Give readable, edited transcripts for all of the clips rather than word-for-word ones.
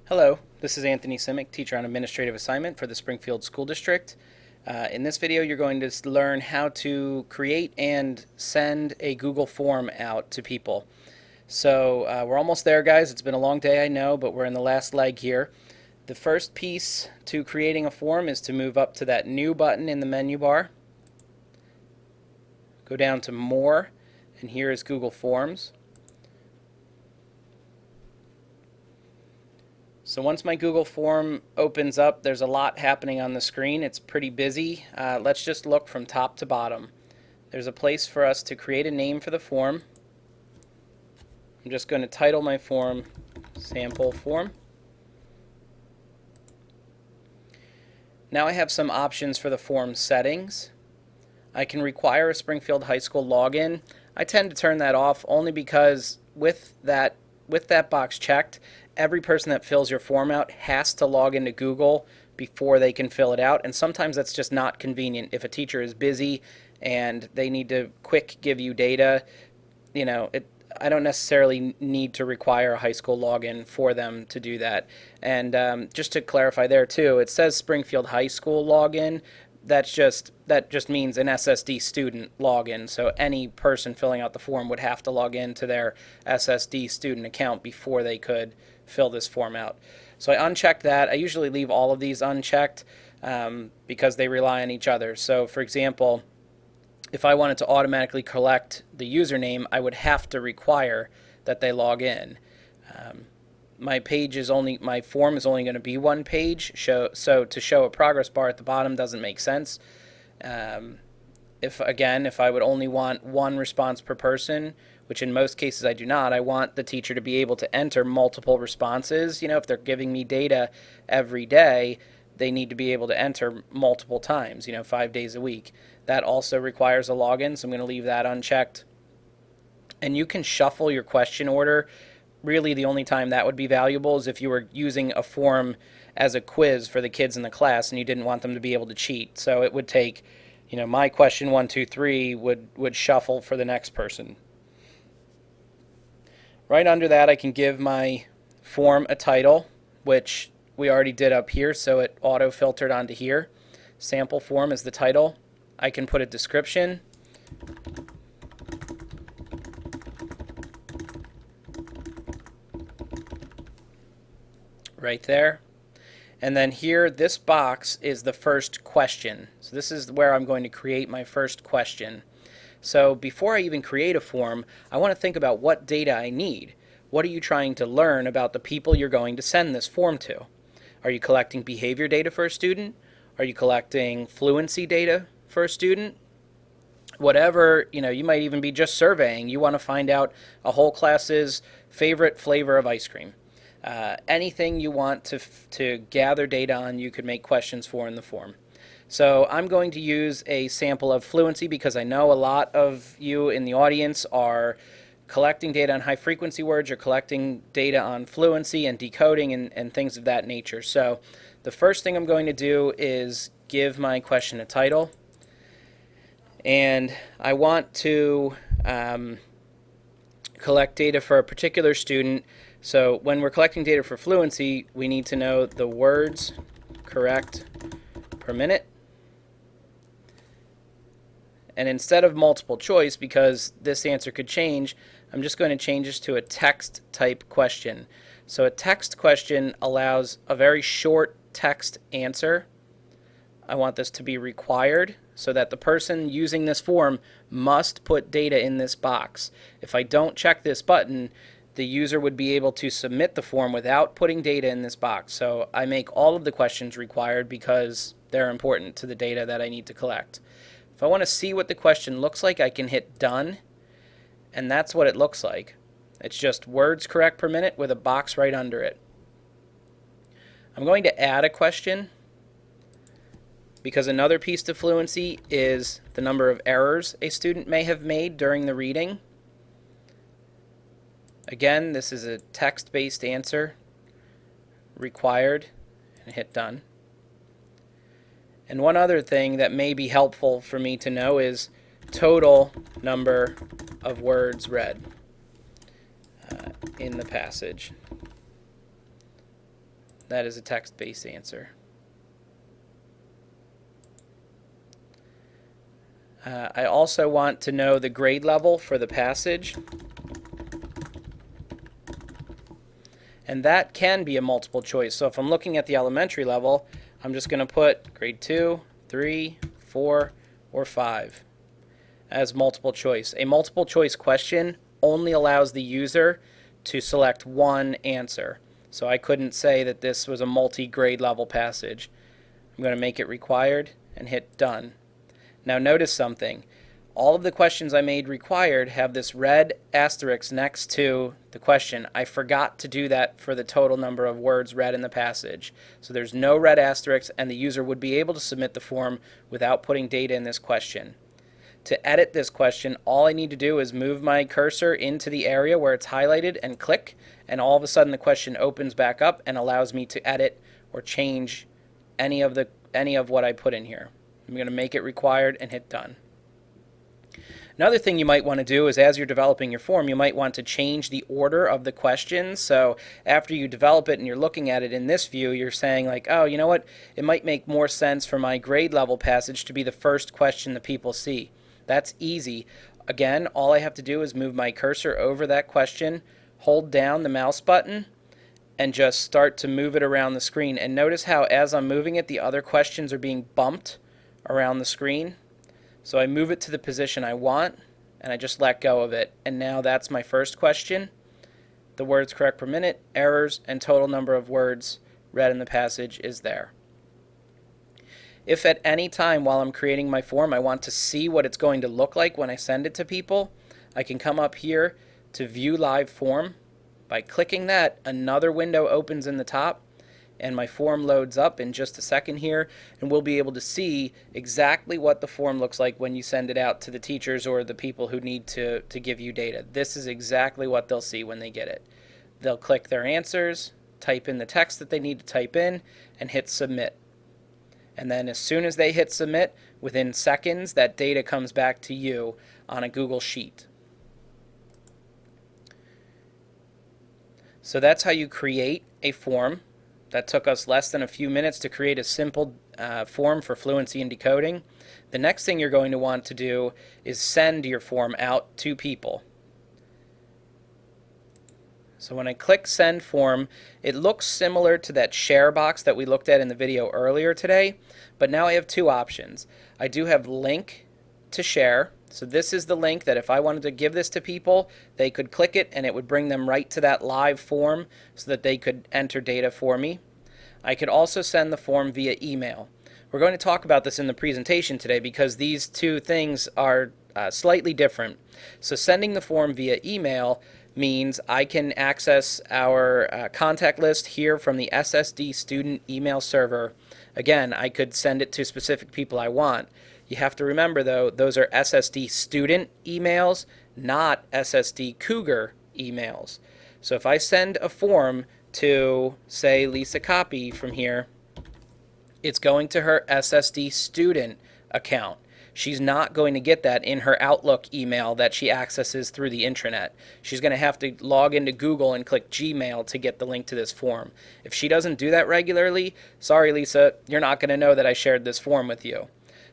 Hello, this is Anthony Simic, teacher on administrative assignment for the Springfield School District. In this video, you're going to learn how to create and send a Google form out to people. So we're almost there, guys. It's been a long day, I know, but we're in the last leg here. The first piece to creating a form is to move up to that New button in the menu bar. Go down to More, and here is Google Forms. So once my Google form opens up, there's a lot happening on the screen. It's pretty busy. Let's just look from top to bottom. There's a place for us to create a name for the form. I'm just going to title my form Sample Form. Now I have some options for the form settings. I can require a Springfield High School login. I tend to turn that off only because with that box checked, every person that fills your form out has to log into Google before they can fill it out, and sometimes that's just not convenient. If a teacher is busy and they need to quick give you data, I don't necessarily need to require a high school login for them to do that. And just to clarify there too, it says Springfield High School login. That just means an SSD student login. So any person filling out the form would have to log in to their SSD student account before they could fill this form out. So I unchecked that. I usually leave all of these unchecked because they rely on each other. So for example, if I wanted to automatically collect the username, I would have to require that they log in. My form is only going to be one page, so to show a progress bar at the bottom doesn't make sense. If I would only want one response per person, which in most cases I do not, I want the teacher to be able to enter multiple responses. If they're giving me data every day, they need to be able to enter multiple times, 5 days a week. That also requires a login, so I'm going to leave that unchecked. And you can shuffle your question order. Really, the only time that would be valuable is if you were using a form as a quiz for the kids in the class and you didn't want them to be able to cheat. So it would take, my question 1, 2, 3 would shuffle for the next person. Right under that, I can give my form a title, which we already did up here, so it auto-filtered onto here. Sample form is the title. I can put a description. Right there. And then here, this box is the first question. So this is where I'm going to create my first question. So before I even create a form, I want to think about what data I need. What are you trying to learn about the people you're going to send this form to? Are you collecting behavior data for a student? Are you collecting fluency data for a student? Whatever, you might even be just surveying. You want to find out a whole class's favorite flavor of ice cream. Anything you want to gather data on, you could make questions for in the form. So I'm going to use a sample of fluency because I know a lot of you in the audience are collecting data on high frequency words, or collecting data on fluency and decoding and things of that nature. So the first thing I'm going to do is give my question a title. And I want to collect data for a particular student. So when we're collecting data for fluency, we need to know the words correct per minute. And instead of multiple choice, because this answer could change, I'm just going to change this to a text type question. So a text question allows a very short text answer. I want this to be required so that the person using this form must put data in this box. If I don't check this button, the user would be able to submit the form without putting data in this box. So I make all of the questions required because they're important to the data that I need to collect. If I want to see what the question looks like, I can hit done, and that's what it looks like. It's just words correct per minute with a box right under it. I'm going to add a question because another piece to fluency is the number of errors a student may have made during the reading. Again, this is a text-based answer, required, and hit done. And one other thing that may be helpful for me to know is total number of words read in the passage. that is a text-based answer. I also want to know the grade level for the passage. And that can be a multiple choice. So if I'm looking at the elementary level, I'm just going to put grade 2, 3, 4, or 5 as multiple choice. A multiple choice question only allows the user to select one answer. So I couldn't say that this was a multi-grade level passage. I'm going to make it required and hit done. Now notice something. All of the questions I made required have this red asterisk next to the question. I forgot to do that for the total number of words read in the passage. So there's no red asterisk, and the user would be able to submit the form without putting data in this question. To edit this question, all I need to do is move my cursor into the area where it's highlighted and click, and all of a sudden the question opens back up and allows me to edit or change any of what I put in here. I'm going to make it required and hit done. Another thing you might want to do is, as you're developing your form, you might want to change the order of the questions. So after you develop it and you're looking at it in this view, you're saying like, oh, you know what? It might make more sense for my grade level passage to be the first question that people see. That's easy. Again, all I have to do is move my cursor over that question, hold down the mouse button, and just start to move it around the screen. And notice how as I'm moving it, the other questions are being bumped around the screen. So I move it to the position I want, and I just let go of it. And now that's my first question. The words correct per minute, errors, and total number of words read in the passage is there. If at any time while I'm creating my form I want to see what it's going to look like when I send it to people, I can come up here to View Live Form. By clicking that, another window opens in the top, and my form loads up in just a second here, and we'll be able to see exactly what the form looks like when you send it out to the teachers or the people who need to give you data. This is exactly what they'll see when they get it. They'll click their answers, type in the text that they need to type in, and hit submit. And then as soon as they hit submit, within seconds, that data comes back to you on a Google Sheet. So that's how you create a form. That took us less than a few minutes to create a simple form for fluency in decoding. The next thing you're going to want to do is send your form out to people. So when I click Send Form, it looks similar to that share box that we looked at in the video earlier today, but now I have two options. I do have link to share. So this is the link that if I wanted to give this to people, they could click it and it would bring them right to that live form so that they could enter data for me. I could also send the form via email. We're going to talk about this in the presentation today because these two things are slightly different. So sending the form via email means I can access our contact list here from the SSD student email server. Again, I could send it to specific people I want. You have to remember, though, those are SSD student emails, not SSD Cougar emails. So if I send a form to, say, Lisa Copy from here, it's going to her SSD student account. She's not going to get that in her Outlook email that she accesses through the intranet. She's going to have to log into Google and click Gmail to get the link to this form. If she doesn't do that regularly, sorry, Lisa, you're not going to know that I shared this form with you.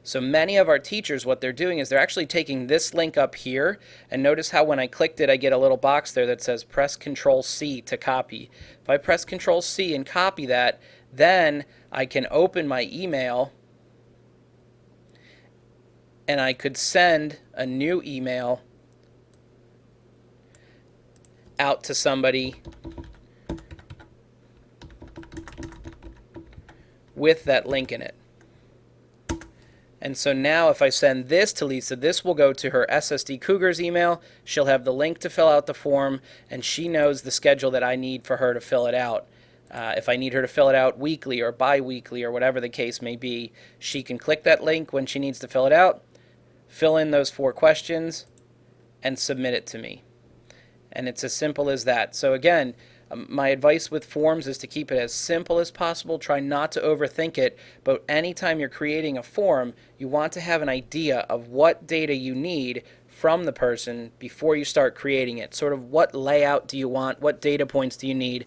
So many of our teachers, what they're doing is they're actually taking this link up here, and notice how when I clicked it, I get a little box there that says press Control-C to copy. If I press Control-C and copy that, then I can open my email and I could send a new email out to somebody with that link in it. And so now if I send this to Lisa, this will go to her SSD Cougars email. She'll have the link to fill out the form, and she knows the schedule that I need for her to fill it out. If I need her to fill it out weekly or bi-weekly or whatever the case may be, she can click that link when she needs to fill it out, fill in those 4 questions, and submit it to me. And it's as simple as that. So again, my advice with forms is to keep it as simple as possible. Try not to overthink it, but anytime you're creating a form, you want to have an idea of what data you need from the person before you start creating it. Sort of what layout do you want? What data points do you need?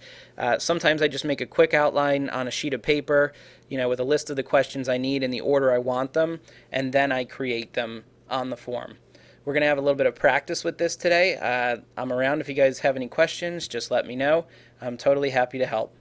Sometimes I just make a quick outline on a sheet of paper, with a list of the questions I need in the order I want them, and then I create them on the form. We're going to have a little bit of practice with this today. I'm around if you guys have any questions, just let me know. I'm totally happy to help.